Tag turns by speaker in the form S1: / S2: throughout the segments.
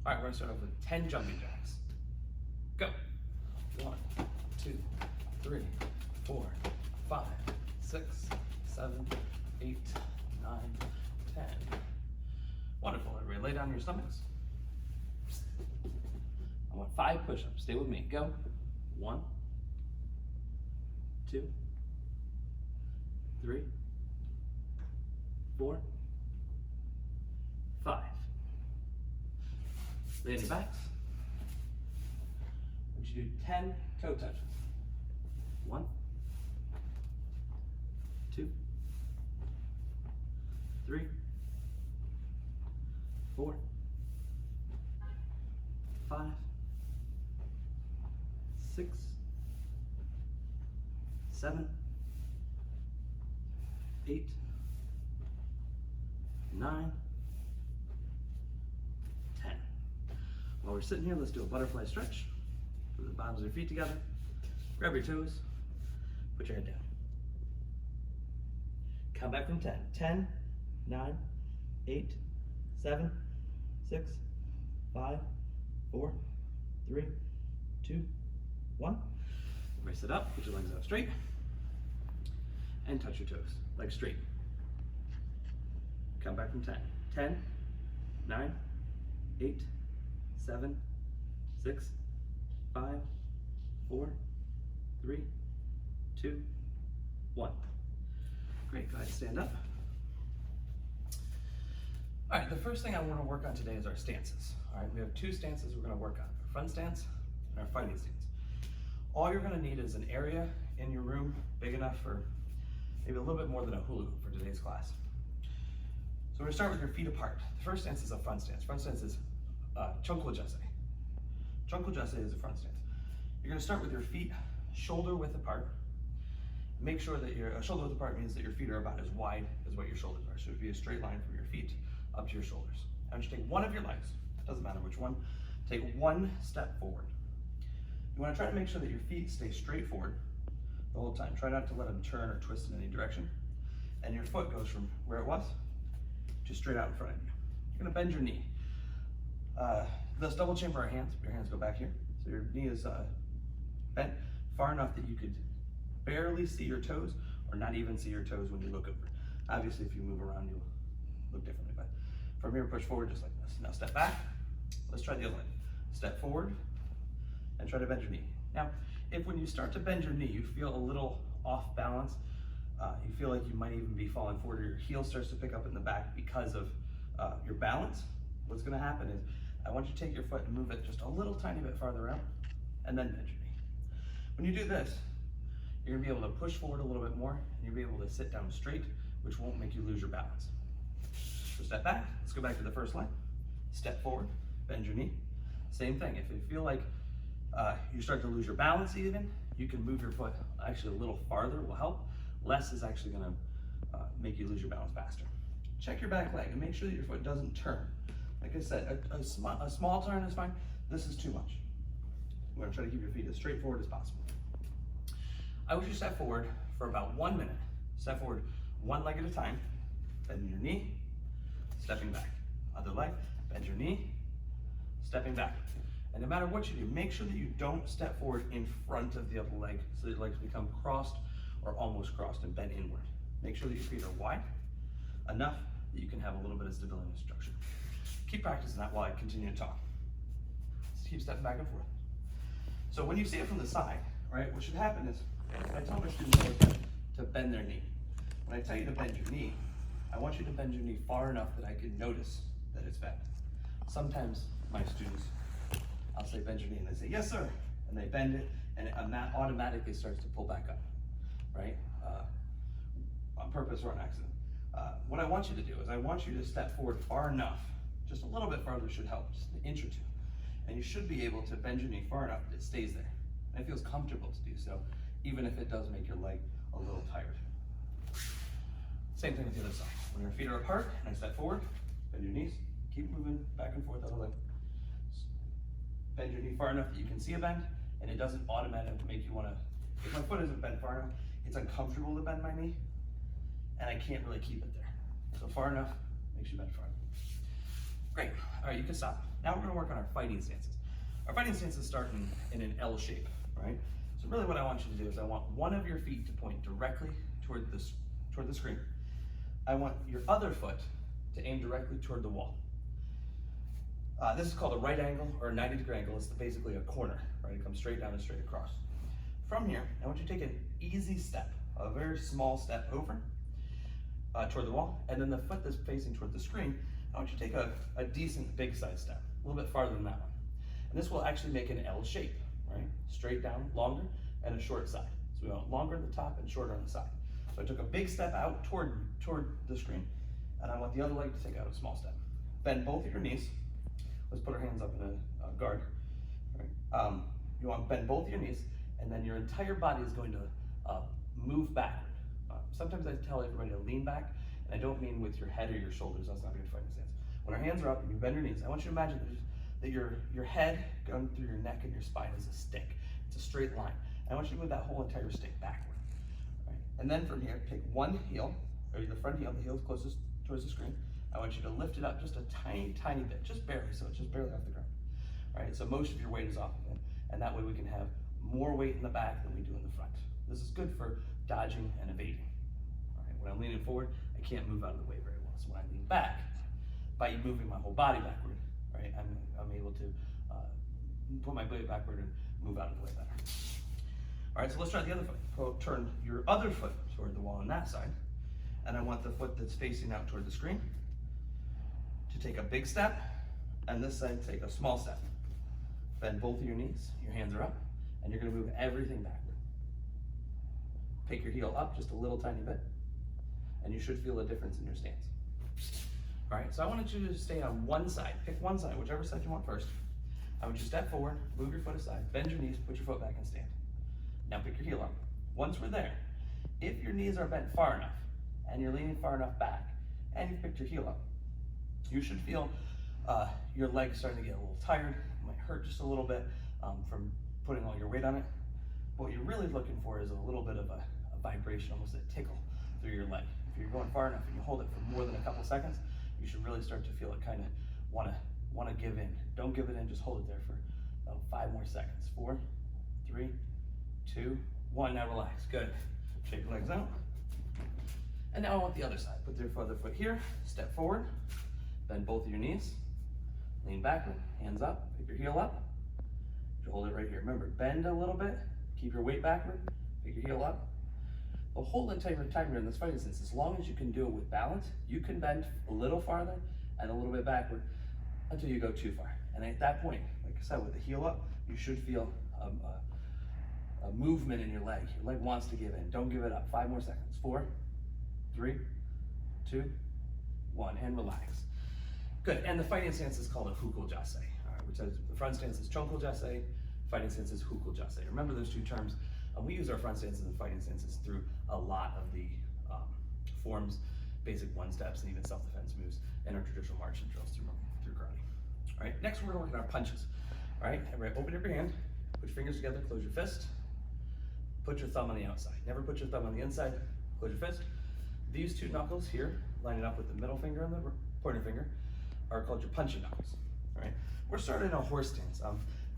S1: All right, we're gonna start off with 10 jumping jacks. Go. 1, 2, 3, 4, 5, 6, 7, 8, 9, 10. Wonderful, everybody. Lay down your stomachs. I want 5 push-ups. Stay with me. Go. 1, 2, 3, 4, 5. Lay on your backs. I want you to do 10 toe touches. 1, 2, 3, 4, 5, 6, 7, 8, 9, 10. While we're sitting here, let's do a butterfly stretch. Put the bottoms of your feet together. Grab your toes. Put your head down. Count back from 10. 10, 9, 8, 7, 6, 5, 4, 3, 2, 1. Everybody sit up, put your legs out straight, and touch your toes, legs straight. Count back from 10. 10, 9, 8, 7, 6, 5, 4, 3, 2, 1. Great, go ahead and stand up. All right, the first thing I want to work on today is our stances. All right, we have 2 stances we're going to work on, our front stance and our fighting stance. All you're going to need is an area in your room big enough for maybe a little bit more than a hula hoop for today's class. So we're going to start with your feet apart. The first stance is a front stance. Front stance is Chonkul Jase. Chonkul Jase is a front stance. You're going to start with your feet shoulder width apart. Make sure that your shoulder width apart means that your feet are about as wide as what your shoulders are. So it would be a straight line from your feet up to your shoulders. I want you to take one of your legs, doesn't matter which one, take 1 step forward. You want to try to make sure that your feet stay straight forward the whole time. Try not to let them turn or twist in any direction. And your foot goes from where it was to straight out in front of you. You're going to bend your knee. Let's double chamber our hands. Your hands go back here. So your knee is bent far enough that you could barely see your toes or not even see your toes when you look over. Obviously, if you move around, you'll look differently. But from here, push forward just like this. Now step back. Let's try the other leg. Step forward and try to bend your knee. Now, if when you start to bend your knee, you feel a little off balance, you feel like you might even be falling forward, or your heel starts to pick up in the back because of your balance, what's gonna happen is, I want you to take your foot and move it just a little tiny bit farther out, and then bend your knee. When you do this, you're gonna be able to push forward a little bit more, and you'll be able to sit down straight, which won't make you lose your balance. So step back, let's go back to the first line. Step forward, bend your knee. Same thing, if you feel like you start to lose your balance even, you can move your foot actually a little farther, will help. Less is actually gonna make you lose your balance faster. Check your back leg and make sure that your foot doesn't turn. Like I said, a small turn is fine. This is too much. We're gonna try to keep your feet as straight forward as possible. I want you to step forward for about 1 minute. Step forward 1 leg at a time, bend your knee, stepping back. Other leg, bend your knee, stepping back. And no matter what you do, make sure that you don't step forward in front of the other leg so that your legs become crossed or almost crossed and bent inward. Make sure that your feet are wide enough that you can have a little bit of stability and structure. Keep practicing that while I continue to talk. Just keep stepping back and forth. So when you see it from the side, right, what should happen is, I tell my students all the time to bend their knee. When I tell you to bend your knee, I want you to bend your knee far enough that I can notice that it's bent. Sometimes my students, I'll say bend your knee, and they say, yes, sir. And they bend it, and it automatically starts to pull back up, right? On purpose or on accident. What I want you to do is I want you to step forward far enough, just a little bit farther should help, just an inch or 2. And you should be able to bend your knee far enough that it stays there. And it feels comfortable to do so, even if it does make your leg a little tired. Same thing with the other side. When your feet are apart and I step forward, bend your knees, keep moving back and forth, other leg. Bend your knee far enough that you can see a bend, and it doesn't automatically make you wanna, if my foot isn't bent far enough, it's uncomfortable to bend my knee, and I can't really keep it there. So far enough makes you bend far enough. Great. All right, you can stop. Now we're gonna work on our fighting stances. Our fighting stances start in an L shape, right? So really what I want you to do is I want one of your feet to point directly toward the screen. I want your other foot to aim directly toward the wall. This is called a right angle or a 90-degree angle. It's basically a corner, right? It comes straight down and straight across. From here, I want you to take an easy step, a very small step over toward the wall, and then the foot that's facing toward the screen, I want you to take a decent big size step, a little bit farther than that one. And this will actually make an L shape, right? Straight down, longer, and a short side. So we want longer at the top and shorter on the side. So I took a big step out toward the screen, and I want the other leg to take out a small step. Bend both of your knees. Let's put our hands up in a guard. Right? You want to bend both of your knees, and then your entire body is going to move backward. Sometimes I tell everybody to lean back, and I don't mean with your head or your shoulders. That's not a good fighting stance. When our hands are up and you bend your knees, I want you to imagine that your head going through your neck and your spine is a stick. It's a straight line. And I want you to move that whole entire stick backward. Right? And then from here, pick one heel, or the front heel, the heel closest towards the screen. I want you to lift it up just a tiny, tiny bit, just barely, so it's just barely off the ground. All right, so most of your weight is off of it, and that way we can have more weight in the back than we do in the front. This is good for dodging and evading. All right, when I'm leaning forward, I can't move out of the way very well. So when I lean back, by moving my whole body backward, right, I'm able to put my weight backward and move out of the way better. All right, so let's try the other foot. Turn your other foot toward the wall on that side, and I want the foot that's facing out toward the screen to take a big step, and this side take a small step. Bend both of your knees, your hands are up, and you're gonna move everything backward. Pick your heel up just a little tiny bit, and you should feel a difference in your stance. All right, so I wanted you to stay on one side. Pick one side, whichever side you want first. I want you to step forward, move your foot aside, bend your knees, put your foot back and stand. Now pick your heel up. Once we're there, if your knees are bent far enough, and you're leaning far enough back, and you've picked your heel up, you should feel your legs starting to get a little tired. It might hurt just a little bit from putting all your weight on it. What you're really looking for is a little bit of a vibration, almost a tickle through your leg. If you're going far enough and you hold it for more than a couple seconds, you should really start to feel it kind of want to give in. Don't give it in, just hold it there for about 5 more seconds. 4, 3, 2, 1. Now relax. Good. Shake your legs out. And now I want the other side. Put your other foot here, step forward, bend both of your knees, lean backward, hands up, pick your heel up. You hold it right here. Remember, bend a little bit, keep your weight backward, pick your heel up. The whole entire time you're in this fighting stance, as long as you can do it with balance, you can bend a little farther and a little bit backward until you go too far. And at that point, like I said, with the heel up, you should feel a movement in your leg. Your leg wants to give in. Don't give it up. 5 more seconds. 4, 3, 2, 1, and relax. Good, and the fighting stance is called a hukul jase. All right, which says the front stance is chonkul jase, fighting stance is hukul jase. Remember those two terms. We use our front stances and fighting stances through a lot of the forms, basic one-steps, and even self-defense moves in our traditional marching drills through karate. All right, next we're gonna work on our punches. All right, everybody open up your hand, put your fingers together, close your fist, put your thumb on the outside. Never put your thumb on the inside, close your fist. These 2 knuckles here, lining up with the middle finger and the pointer finger, are called your punching knuckles. All right, we're starting a horse stance.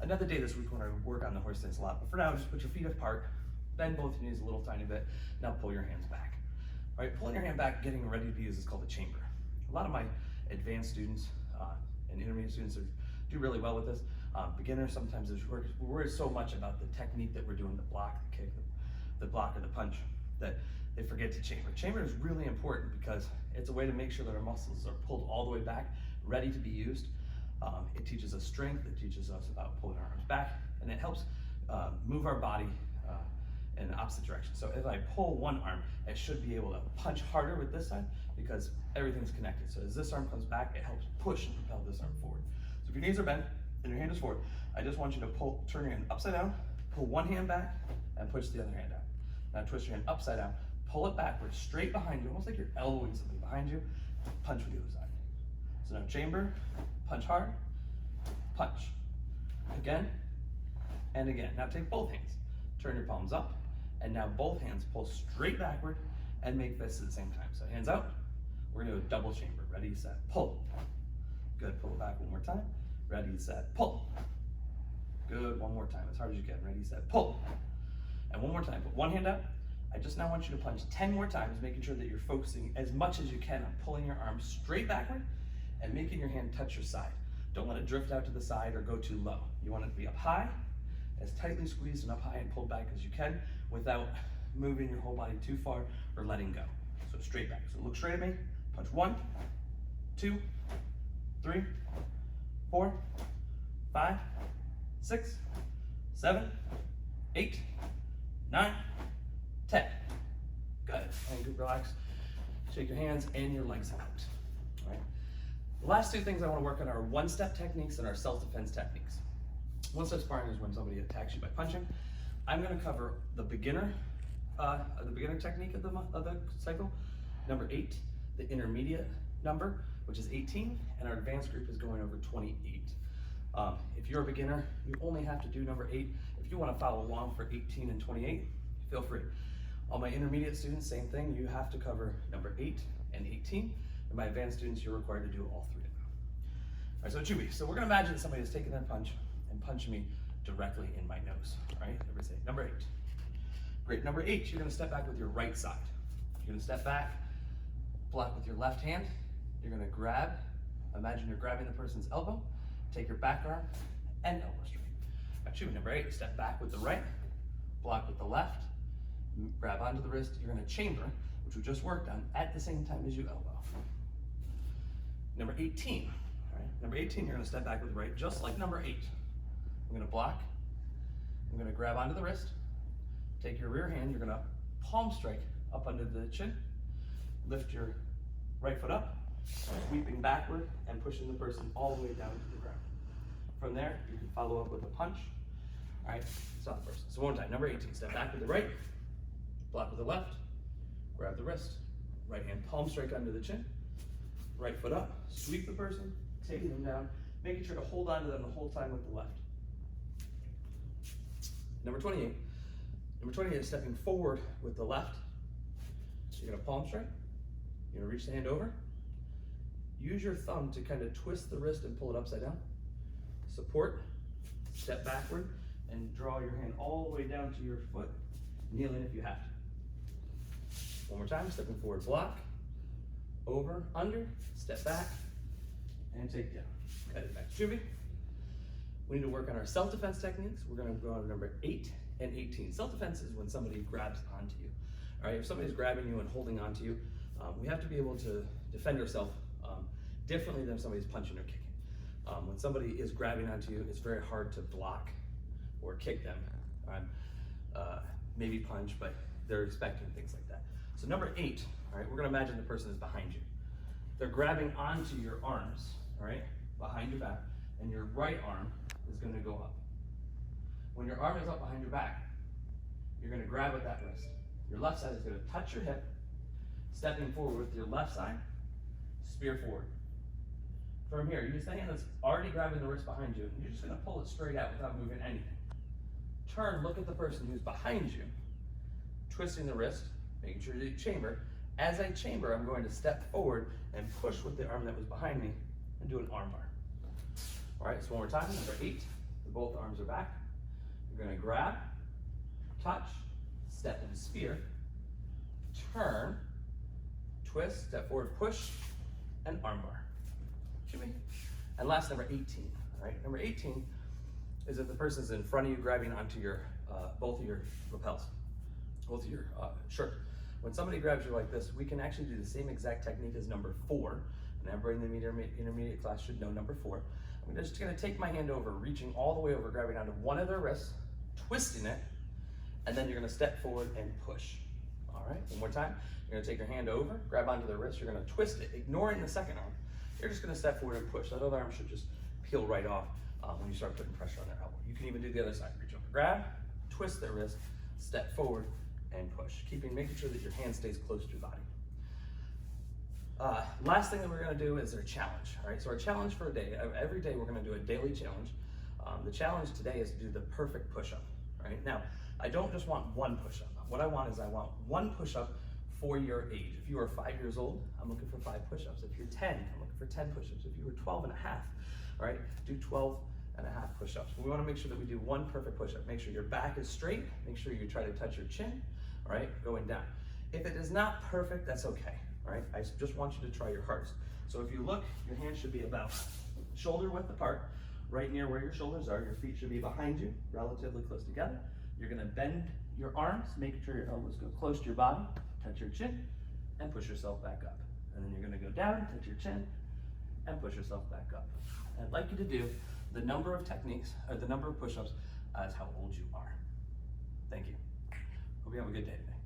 S1: Another day this week we're going to work on the horse stance a lot, but for now just put your feet apart, bend both your knees a little tiny bit, now pull your hands back. All right, pulling your hand back, getting ready to use is called a chamber. A lot of my advanced students and intermediate students do really well with this. Beginners, sometimes we're worried so much about the technique that we're doing, the block, the kick, the block, or the punch, that they forget to chamber. Chamber is really important because it's a way to make sure that our muscles are pulled all the way back, ready to be used. It teaches us strength, it teaches us about pulling our arms back, and it helps move our body in the opposite direction. So if I pull one arm, I should be able to punch harder with this side because everything's connected. So as this arm comes back, it helps push and propel this arm forward. So if your knees are bent and your hand is forward, I just want you to turn your hand upside down, pull one hand back, and push the other hand out. Now twist your hand upside down, pull it backwards, straight behind you, almost like you're elbowing something behind you, punch with the other side. So now chamber, punch hard, punch. Again, and again. Now take both hands, turn your palms up, and now both hands pull straight backward and make fists at the same time. So hands out, we're gonna do a double chamber. Ready, set, pull. Good, pull it back one more time. Ready, set, pull. Good, one more time, as hard as you can. Ready, set, pull. And one more time, put one hand out. I just now want you to punch 10 more times, making sure that you're focusing as much as you can on pulling your arm straight backward and making your hand touch your side. Don't let it drift out to the side or go too low. You want it to be up high, as tightly squeezed and up high and pulled back as you can without moving your whole body too far or letting go. So straight back. So look straight at me, punch 1, 2, 3, 4, 5, 6, 7, 8, 9, 10. Good. And good, relax. Shake your hands and your legs out. All right. The last two things I want to work on are one-step techniques and our self-defense techniques. One-step sparring is when somebody attacks you by punching. I'm going to cover the beginner technique of the cycle, number 8, the intermediate number, which is 18, and our advanced group is going over 28. If you're a beginner, you only have to do number 8. If you want to follow along for 18 and 28, feel free. All my intermediate students, same thing. You have to cover number 8 and 18. And my advanced students, you're required to do all 3 of them. All right, so Chewy. So we're going to imagine that somebody has taken their punch and punched me directly in my nose. All right, everybody say number 8. Great. Number 8, you're going to step back with your right side. You're going to step back, block with your left hand. You're going to grab. Imagine you're grabbing the person's elbow. Take your back arm and elbow straight. All right, Chewy. Number 8, step back with the right, block with the left. Grab onto the wrist. You're going to chamber, which we just worked on, at the same time as you elbow. Number 18. All right. Number 18, you're going to step back with the right, just like number 8. I'm going to block. I'm going to grab onto the wrist. Take your rear hand. You're going to palm strike up under the chin. Lift your right foot up, sweeping backward and pushing the person all the way down to the ground. From there, you can follow up with a punch. All right, stop the person. So one more time. Number 18, step back with the right. Block with the left, grab the wrist, right hand palm strike under the chin, right foot up, sweep the person, taking them down, making sure to hold on to them the whole time with the left. Number 28. Number 28 is stepping forward with the left. So you're gonna palm strike, you're gonna reach the hand over, use your thumb to kind of twist the wrist and pull it upside down. Support, step backward, and draw your hand all the way down to your foot, kneeling if you have to. One more time, stepping forward, block, over, under, step back, and take down. Cut it back to Chewy. We need to work on our self-defense techniques. We're gonna go on to number 8 and 18. Self-defense is when somebody grabs onto you. All right, if somebody's grabbing you and holding onto you, we have to be able to defend ourselves differently than if somebody's punching or kicking. When somebody is grabbing onto you, it's very hard to block or kick them. Maybe punch, but they're expecting things like that. So number 8, all right, we're gonna imagine the person is behind you. They're grabbing onto your arms, all right, behind your back, and your right arm is gonna go up. When your arm is up behind your back, you're gonna grab at that wrist. Your left side is gonna touch your hip, stepping forward with your left side, spear forward. From here, use the hand that's already grabbing the wrist behind you, and you're just gonna pull it straight out without moving anything. Turn, look at the person who's behind you, twisting the wrist, making sure you chamber. As I chamber, I'm going to step forward and push with the arm that was behind me and do an arm bar. All right, so one more time, number 8, both arms are back. You're gonna grab, touch, step and spear, turn, twist, step forward, push, and arm bar. Shimmy. And last, number 18, all right? Number 18 is if the person's in front of you grabbing onto your, both of your lapels, both of your shirt. When somebody grabs you like this, we can actually do the same exact technique as number 4. And everybody in the intermediate class should know number 4. I'm just gonna take my hand over, reaching all the way over, grabbing onto one of their wrists, twisting it, and then you're gonna step forward and push. All right, one more time. You're gonna take your hand over, grab onto their wrist, you're gonna twist it, ignoring the second arm. You're just gonna step forward and push. That other arm should just peel right off when you start putting pressure on their elbow. You can even do the other side. Reach over, grab, twist their wrist, step forward, and push. Making sure that your hand stays close to your body. Last thing that we're gonna do is our challenge. All right, so our challenge for a day, every day we're gonna do a daily challenge. The challenge today is to do the perfect push-up. Right now, I don't just want one push-up. What I want is I want one push-up for your age. If you are 5 years old, I'm looking for 5 push-ups. If you're 10, I'm looking for 10 push-ups. If you were 12 and a half, all right, do 12 and a half push-ups. We wanna make sure that we do one perfect push-up. Make sure your back is straight. Make sure you try to touch your chin, all right, going down. If it is not perfect, that's okay, all right? I just want you to try your hardest. So if you look, your hands should be about shoulder width apart, right near where your shoulders are. Your feet should be behind you, relatively close together. You're gonna bend your arms, making sure your elbows go close to your body, touch your chin, and push yourself back up. And then you're gonna go down, touch your chin, and push yourself back up. And I'd like you to do the number of techniques, or the number of push-ups as how old you are. Thank you. Hope you have a good day today.